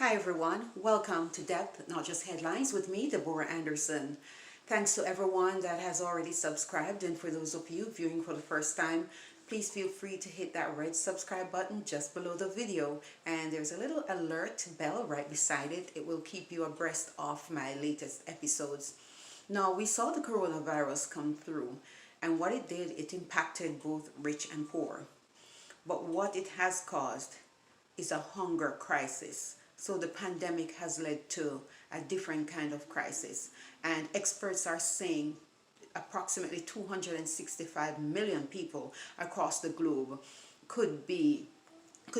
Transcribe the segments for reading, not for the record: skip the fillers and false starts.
Hi everyone, welcome to Depth, Not Just Headlines with me, Deborah Anderson. Thanks to everyone that has already subscribed, and for those of you viewing for the first time, please feel free to hit that red subscribe button just below the video, and there's a little alert bell right beside it. It will keep you abreast of my latest episodes. Now, we saw the coronavirus come through, and what it did, it impacted both rich and poor. But what it has caused is a hunger crisis. So the pandemic has led to a different kind of crisis. And experts are saying approximately 265 million people across the globe could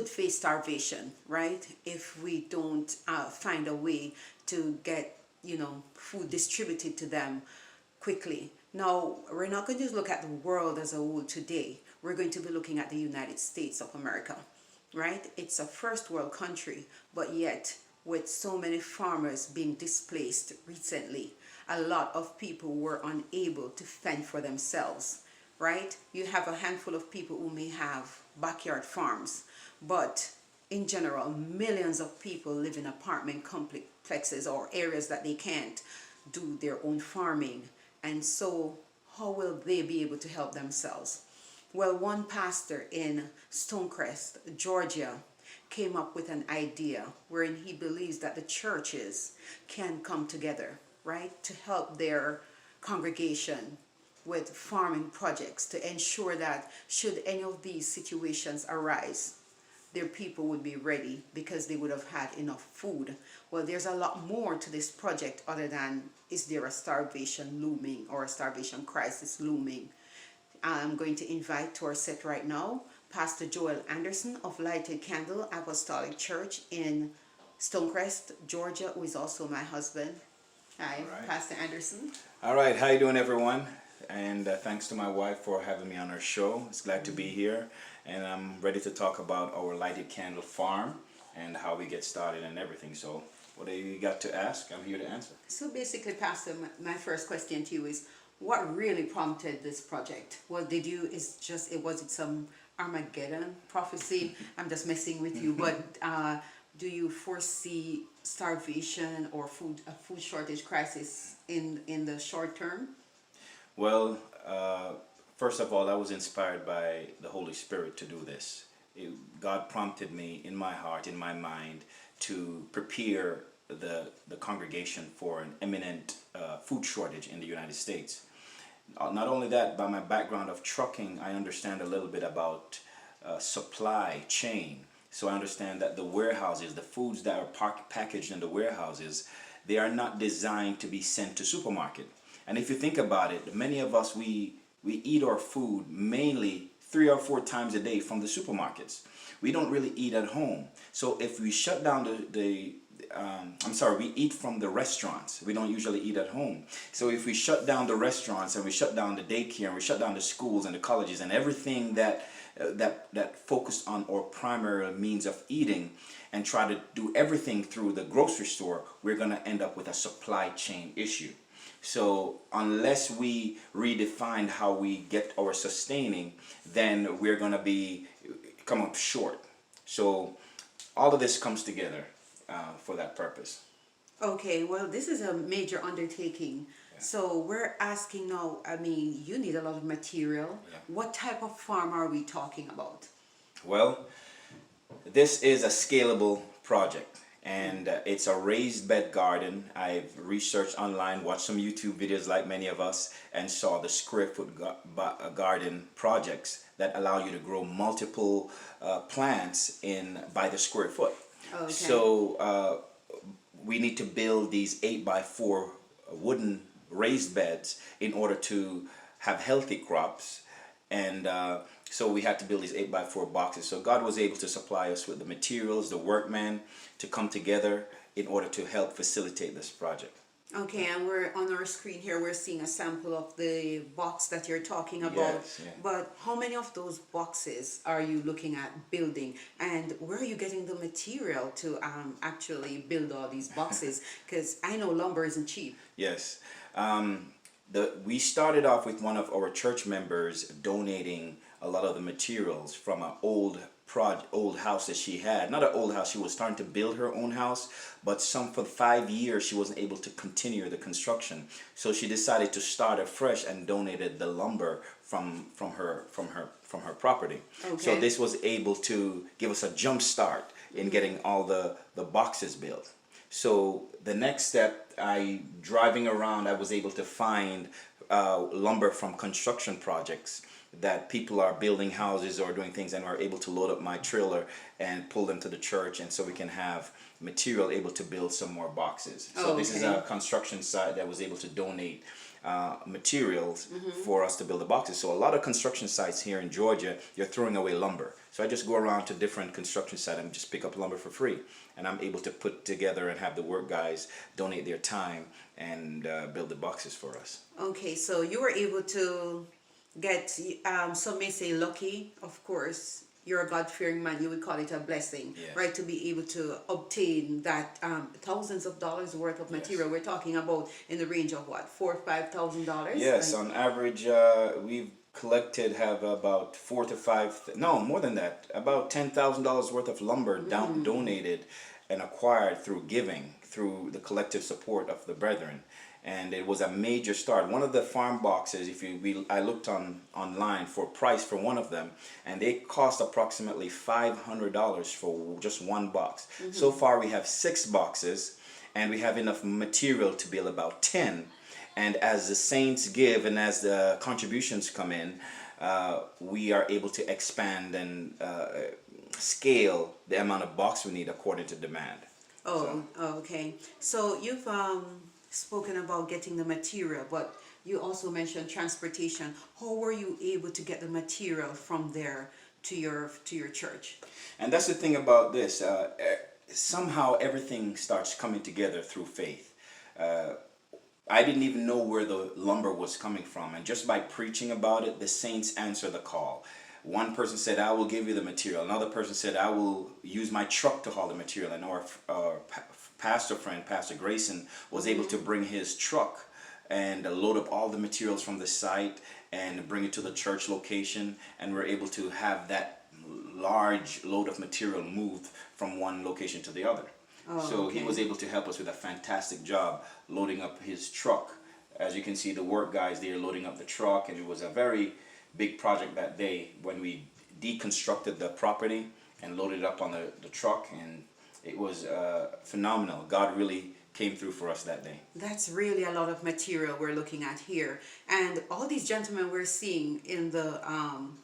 face starvation, right? If we don't find a way to get, food distributed to them quickly. Now, we're not going to look at the world as a whole today. We're going to be looking at the United States of America, right? It's a first world country, but yet with so many farmers being displaced recently, a lot of people were unable to fend for themselves, right? You have a handful of people who may have backyard farms, but in general, millions of people live in apartment complexes or areas that they can't do their own farming. And so how will they be able to help themselves? Well, one pastor in Stonecrest, Georgia, came up with an idea wherein he believes that the churches can come together, right, to help their congregation with farming projects to ensure that should any of these situations arise, their people would be ready because they would have had enough food. Well, there's a lot more to this project other than is there a starvation looming or a starvation crisis looming. I'm going to invite to our set right now Pastor Joel Anderson of Lighted Candle Apostolic Church in Stonecrest, Georgia, who is also my husband. Hi, right. Pastor Anderson. All right, how you doing, everyone? And thanks to my wife for having me on her show. It's glad to be here, and I'm ready to talk about our Lighted Candle farm and how we get started and everything. So what do you got to ask? I'm here to answer. So basically, Pastor, my first question to you is, what really prompted this project? Well, was it some Armageddon prophecy? I'm just messing with you, but do you foresee starvation or a food shortage crisis in the short term? Well, first of all, I was inspired by the Holy Spirit to do this. God prompted me in my heart, in my mind, to prepare the congregation for an imminent food shortage in the United States. Not only that, by my background of trucking, I understand a little bit about supply chain. So I understand that the warehouses, the foods that are packaged in the warehouses, they are not designed to be sent to supermarket. And if you think about it, many of us, we eat our food mainly 3 or 4 times a day from the supermarkets. We don't really eat at home. So if we shut down we eat from the restaurants. We don't usually eat at home. So if we shut down the restaurants and we shut down the daycare and we shut down the schools and the colleges and everything that focus on our primary means of eating and try to do everything through the grocery store, we're going to end up with a supply chain issue. So unless we redefine how we get our sustaining, then we're going to come up short. So all of this comes together for that purpose. Okay, well, this is a major undertaking. Yeah. So we're asking now, you need a lot of material. Yeah. What type of farm are we talking about? Well, this is a scalable project, and it's a raised bed garden. I've researched online, watched some YouTube videos like many of us, and saw the square foot garden projects that allow you to grow multiple plants by the square foot. Okay. So we need to build these 8x4 wooden raised beds in order to have healthy crops, and so we had to build these 8x4 boxes. So God was able to supply us with the materials, the workmen to come together in order to help facilitate this project. Okay, and we're on our screen here, we're seeing a sample of the box that you're talking about. Yes, yeah. But how many of those boxes are you looking at building? And where are you getting the material to actually build all these boxes? Because I know lumber isn't cheap. Yes. We started off with one of our church members donating a lot of the materials from an old old house that she had. Not an old house, she was starting to build her own house, but for 5 years she wasn't able to continue the construction. So she decided to start afresh and donated the lumber from her property. Okay. So this was able to give us a jump start in getting all the boxes built. So the next step, driving around, I was able to find lumber from construction projects that people are building houses or doing things, and we're able to load up my trailer and pull them to the church, and so we can have material able to build some more boxes. So this is a construction site that was able to donate materials for us to build the boxes. So a lot of construction sites here in Georgia, you're throwing away lumber. So I just go around to different construction sites and just pick up lumber for free, and I'm able to put together and have the work guys donate their time and build the boxes for us. Okay, so you were able to get, some may say lucky, of course. You're a God-fearing man, you would call it a blessing, Yes. right? To be able to obtain that thousands of dollars worth of material. We're talking about in the range of what, $4,000 or $5,000? Yes, Like, on average, we've collected have about more than that, about $10,000 worth of lumber donated and acquired through giving, through the collective support of the brethren. And it was a major start. One of the farm boxes, I looked online for price for one of them, and they cost approximately $500 for just one box. So far we have 6 boxes, and we have enough material to build about 10. And as the saints give and as the contributions come in, we are able to expand and scale the amount of box we need according to demand. Okay. So you've spoken about getting the material, but you also mentioned transportation. How were you able to get the material from there to your church? And that's the thing about this. Somehow everything starts coming together through faith. I didn't even know where the lumber was coming from, and just by preaching about it, the saints answer the call. One person said, I will give you the material. Another person said, I will use my truck to haul the material. And our pastor friend, Pastor Grayson, was able to bring his truck and load up all the materials from the site and bring it to the church location. And we're able to have that large load of material moved from one location to the other. So he was able to help us with a fantastic job loading up his truck. As you can see, the work guys there loading up the truck, and it was a very big project that day when we deconstructed the property and loaded it up on the truck, and it was phenomenal. God really came through for us that day. That's really a lot of material we're looking at here. And all these gentlemen we're seeing in the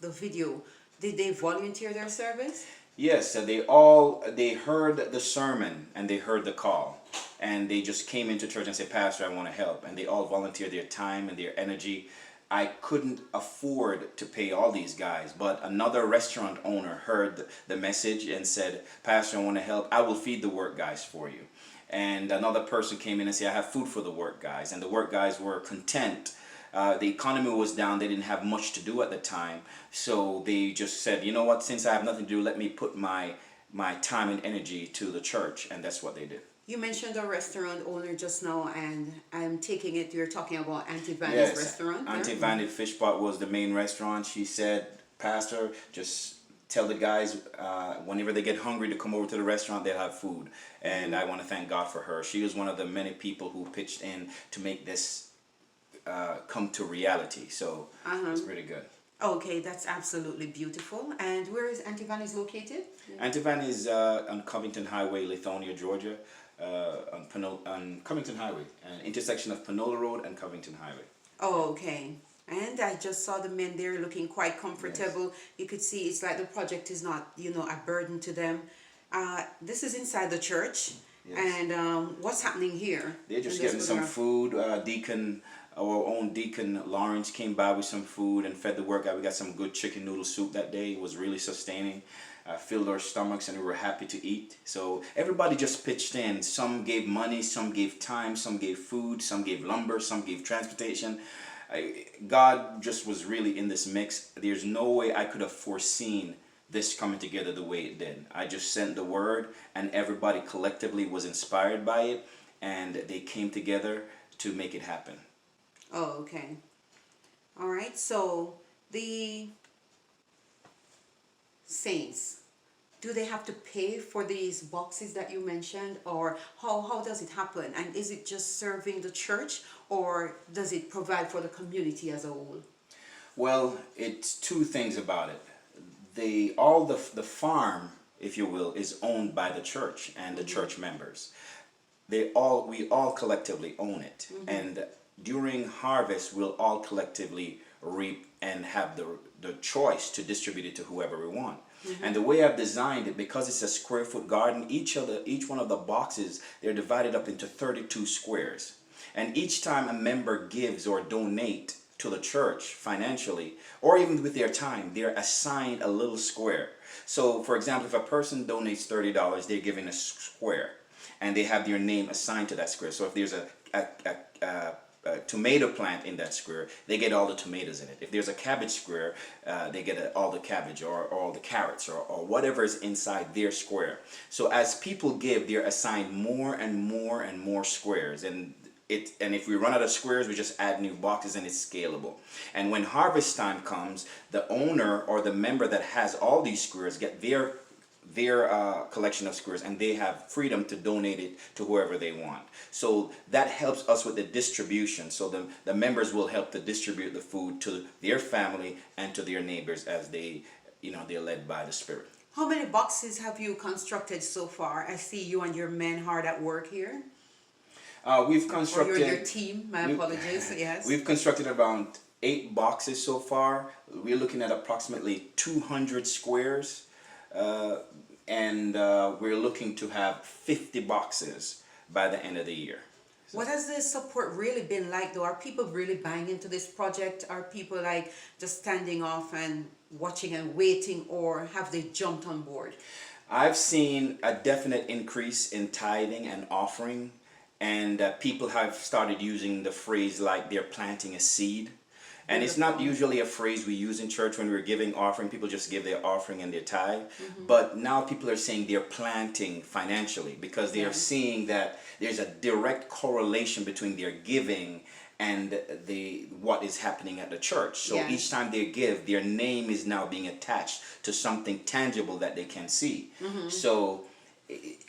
video, did they volunteer their service? Yes, so they heard the sermon and they heard the call, and they just came into church and said, Pastor, I want to help. And they all volunteered their time and their energy. I couldn't afford to pay all these guys, but another restaurant owner heard the message and said, Pastor, I want to help. I will feed the work guys for you. And another person came in and said, I have food for the work guys. And the work guys were content. The economy was down. They didn't have much to do at the time. So they just said, you know what, since I have nothing to do, let me put my time and energy to the church. And that's what they did. You mentioned a restaurant owner just now, and I'm taking it you're talking about Auntie Vanny's restaurant. Auntie Vanny Fish Pot was the main restaurant. She said, Pastor, just tell the guys whenever they get hungry to come over to the restaurant, they'll have food. And I want to thank God for her. She was one of the many people who pitched in to make this come to reality. So it's pretty good. Okay, that's absolutely beautiful. And where is Auntie Vanny's located? Auntie Vanny is on Covington Highway, Lithonia, Georgia. On Covington Highway, an intersection of Panola Road and Covington Highway. Oh, okay. And I just saw the men there looking quite comfortable. Yes. You could see it's like the project is not, a burden to them. This is inside the church. Yes. And what's happening here? They're just getting some food. Our own Deacon Lawrence came by with some food and fed the work guy. We got some good chicken noodle soup that day. It was really sustaining. Filled our stomachs, and we were happy to eat. So everybody just pitched in. Some gave money, some gave time, some gave food, some gave lumber, some gave transportation. God just was really in this mix. There's no way I could have foreseen this coming together the way it did. I just sent the word, and everybody collectively was inspired by it, and they came together to make it happen. Oh, okay. All right. So the saints, do they have to pay for these boxes that you mentioned, or how does it happen? And is it just serving the church, or does it provide for the community as a whole? Well, it's two things about it. The farm, if you will, is owned by the church and the church members. We all collectively own it, and during harvest we'll all collectively reap and have the choice to distribute it to whoever we want. And the way I've designed it, because it's a square foot garden, each one of the boxes, they're divided up into 32 squares, and each time a member gives or donate to the church financially or even with their time, they're assigned a little square. So for example, if a person donates $30, they're given a square and they have their name assigned to that square. So if there's a tomato plant in that square, they get all the tomatoes in it. If there's a cabbage square, they get all the cabbage or all the carrots or whatever is inside their square. So as people give, they're assigned more and more and more squares, and if we run out of squares, we just add new boxes, and it's scalable. And when harvest time comes, the owner or the member that has all these squares get their collection of squares, and they have freedom to donate it to whoever they want. So that helps us with the distribution. So the members will help to distribute the food to their family and to their neighbors as they're led by the Spirit. How many boxes have you constructed so far? I see you and your men hard at work here. We've constructed. Or your team, my apologies, yes. We've constructed around 8 boxes so far. We're looking at approximately 200 squares. And we're looking to have 50 boxes by the end of the year. What has the support really been like, though? Are people really buying into this project? Are people like just standing off and watching and waiting, or have they jumped on board? I've seen a definite increase in tithing and offering, and people have started using the phrase like they're planting a seed. And it's not usually a phrase we use in church when we're giving offering. People just give their offering and their tithe. But now people are saying they're planting financially, because they are seeing that there's a direct correlation between their giving and what is happening at the church. So each time they give, their name is now being attached to something tangible that they can see. So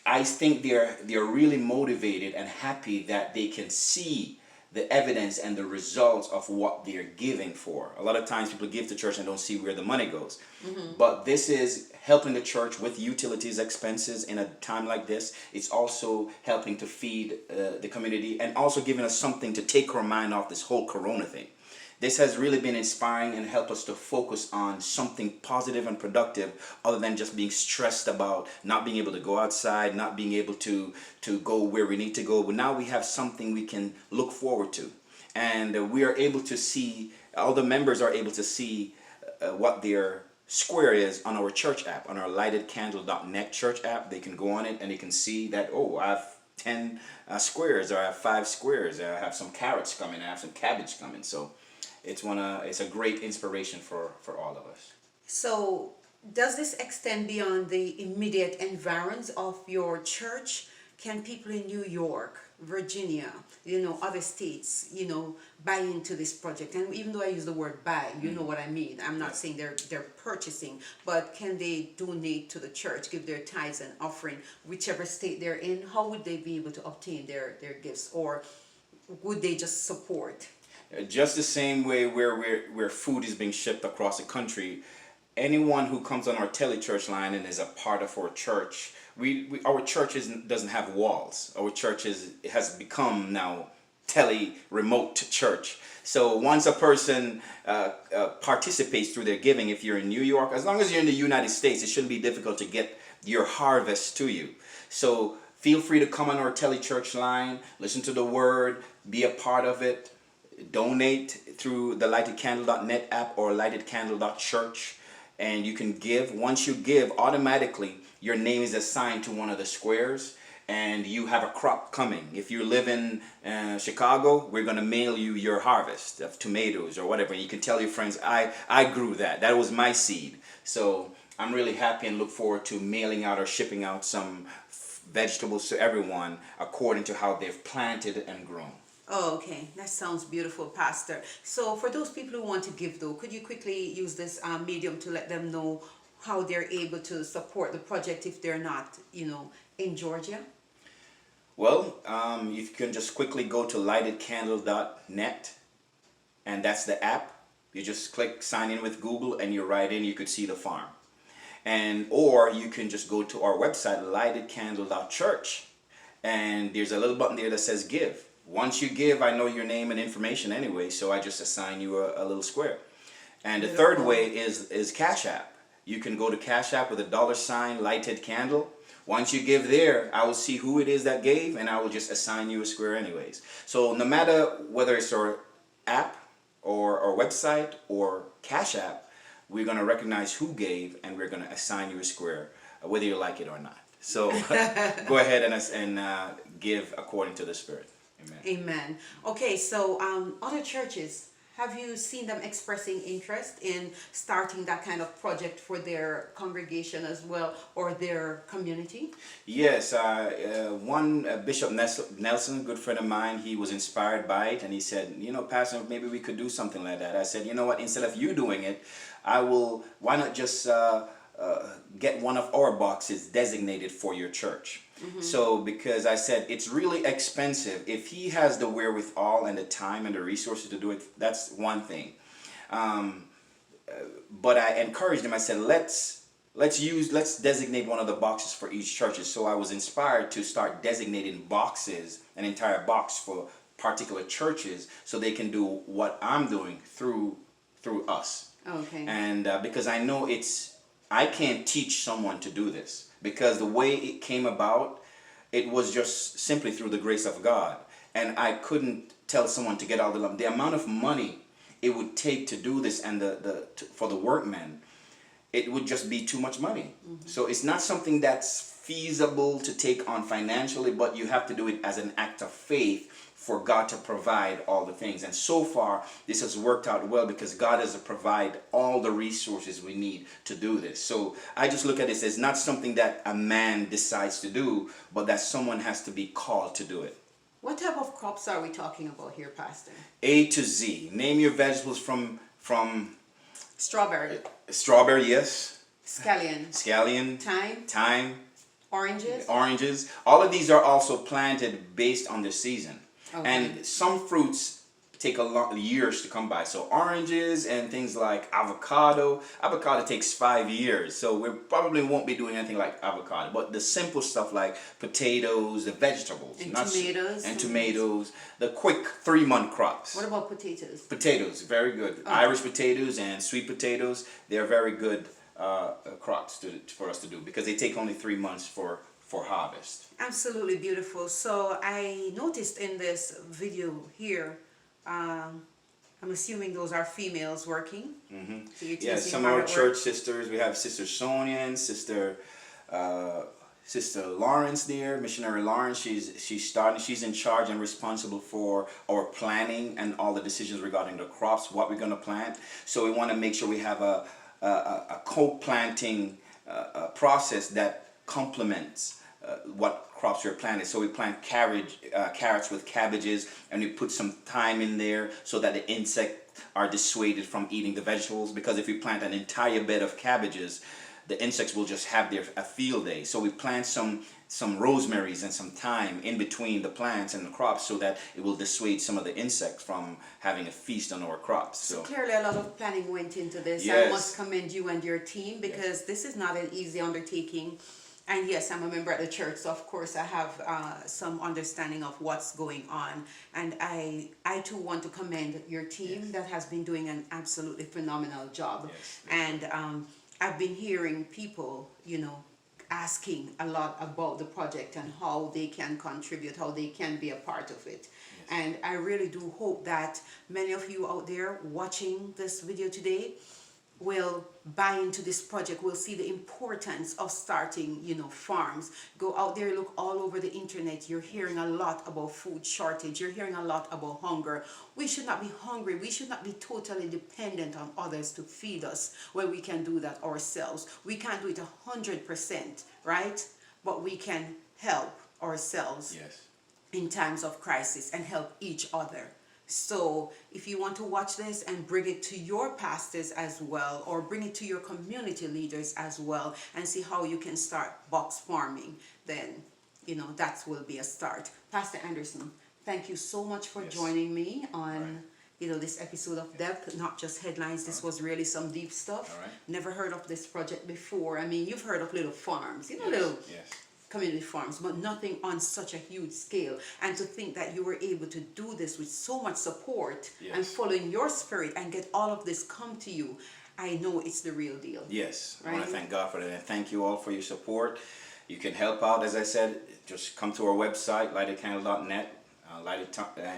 I think they're really motivated and happy that they can see the evidence and the results of what they're giving for. A lot of times people give to church and don't see where the money goes. But this is helping the church with utilities expenses in a time like this. It's also helping to feed the community, and also giving us something to take our mind off this whole corona thing. This has really been inspiring and helped us to focus on something positive and productive, other than just being stressed about not being able to go outside, not being able to go where we need to go. But now we have something we can look forward to. And we are able to see, all the members are able to see what their square is on our church app, on our lightedcandle.net church app. They can go on it and they can see that, oh, I have 10 squares, or I have 5 squares, or I have some carrots coming, I have some cabbage coming. So it's a great inspiration for all of us. So does this extend beyond the immediate environs of your church? Can people in New York, Virginia, other states, buy into this project? And even though I use the word buy, you know what I mean. I'm not saying they're purchasing, but can they donate to the church, give their tithes and offering, whichever state they're in? How would they be able to obtain their gifts, or would they just support? Just the same way where food is being shipped across the country, anyone who comes on our telechurch line and is a part of our church, our church doesn't have walls. Our church has become now remote church. So once a person participates through their giving, if you're in New York, as long as you're in the United States, it shouldn't be difficult to get your harvest to you. So feel free to come on our telechurch line, listen to the word, be a part of it. Donate through the lightedcandle.net app or lightedcandle.church, and you can give. Once you give, automatically your name is assigned to one of the squares, and you have a crop coming. If you live in Chicago, we're going to mail you your harvest of tomatoes or whatever. You can tell your friends, I grew that. That was my seed. So I'm really happy and look forward to mailing out or shipping out some vegetables to everyone according to how they've planted and grown. Oh, okay. That sounds beautiful, Pastor. So for those people who want to give, though, could you quickly use this medium to let them know how they're able to support the project if they're not, in Georgia? Well, you can just quickly go to lightedcandle.net, and that's the app. You just click sign in with Google and you're right in, you could see the farm. And or you can just go to our website, lightedcandle.church, and there's a little button there that says give. Once you give, I know your name and information anyway, so I just assign you a little square. And the third way is Cash App. You can go to Cash App with a $ lighted candle. Once you give there, I will see who it is that gave, and I will just assign you a square anyways. So no matter whether it's our app or our website or Cash App, we're going to recognize who gave, and we're going to assign you a square, whether you like it or not. So go ahead and give according to the Spirit. Amen. Amen. Okay, so other churches, have you seen them expressing interest in starting that kind of project for their congregation as well, or their community? Yes, one Bishop Nelson, good friend of mine, he was inspired by it, and he said, Pastor, maybe we could do something like that. I said, you know what, instead of you doing it, why not just get one of our boxes designated for your church? Mm-hmm. So, because I said it's really expensive. If he has the wherewithal and the time and the resources to do it, that's one thing. But I encouraged him. I said, let's designate one of the boxes for each church. So I was inspired to start designating boxes, an entire box for particular churches, so they can do what I'm doing through us. Okay. And because I know I can't teach someone to do this, because the way it came about, it was just simply through the grace of God. And I couldn't tell someone to get out the amount of money it would take to do this, and for the workmen, it would just be too much money. Mm-hmm. So it's not something that's feasible to take on financially, but you have to do it as an act of faith for God to provide all the things. And so far, this has worked out well, because God has to provide all the resources we need to do this. So I just look at this as not something that a man decides to do, but that someone has to be called to do it. What type of crops are we talking about here, Pastor? A to Z. Name your vegetables from Strawberry. Strawberry, yes. Scallion. Thyme. Oranges. All of these are also planted based on the season. Okay. And some fruits take years to come by. So oranges and things like avocado takes 5 years. So we probably won't be doing anything like avocado. But the simple stuff like potatoes, the vegetables. And tomatoes. The quick 3-month crops. What about potatoes? Potatoes, very good. Okay. Irish potatoes and sweet potatoes, they're very good crops for us to do, because they take only 3 months for harvest. Absolutely beautiful. So I noticed in this video here, I'm assuming those are females working. Mm-hmm. So some of our church sisters. We have Sister Sonia and Sister Lawrence there, Missionary Lawrence. She's in charge and responsible for our planning and all the decisions regarding the crops, what we're going to plant. So we want to make sure we have a co-planting process that complements what crops we're planting. So we plant carrots with cabbages, and we put some thyme in there so that the insects are dissuaded from eating the vegetables. Because if we plant an entire bed of cabbages, the insects will just have a field day. So we plant some rosemaries and some thyme in between the plants and the crops, so that it will dissuade some of the insects from having a feast on our crops. So clearly a lot of planning went into this. Yes. I must commend you and your team, because this is not an easy undertaking. And yes, I'm a member at the church, so of course I have some understanding of what's going on. And I too want to commend your team that has been doing an absolutely phenomenal job. Yes. And I've been hearing people, asking a lot about the project and how they can contribute, how they can be a part of it. Yes. And I really do hope that many of you out there watching this video today will buy into this project, will see the importance of starting, farms. Go out there, look all over the internet. You're hearing a lot about food shortage. You're hearing a lot about hunger. We should not be hungry. We should not be totally dependent on others to feed us when we can do that ourselves. We can't do it 100%, right? But we can help ourselves. Yes. In times of crisis, and help each other. So if you want to watch this and bring it to your pastors as well, or bring it to your community leaders as well, and see how you can start box farming, then, you know, that will be a start. Pastor Anderson, thank you so much for joining me on, you know, this episode of Depth, not just headlines. This was really some deep stuff. Never heard of this project before. I mean, you've heard of little farms, you know, little community farms, but nothing on such a huge scale. And to think that you were able to do this with so much support and following your spirit and get all of this come to you, I know it's the real deal. Yes, I want to thank God for that, and thank you all for your support. You can help out, as I said, just come to our website, lightacandle.net,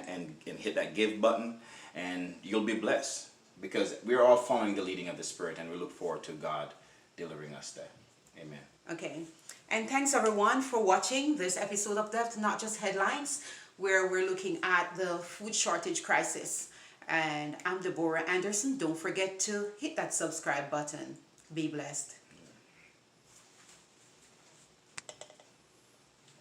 and hit that give button, and you'll be blessed, because we're all following the leading of the Spirit, and we look forward to God delivering us there. Amen. Okay. And thanks everyone for watching this episode of Depth, Not Just Headlines, where we're looking at the food shortage crisis. And I'm Deborah Anderson. Don't forget to hit that subscribe button. Be blessed.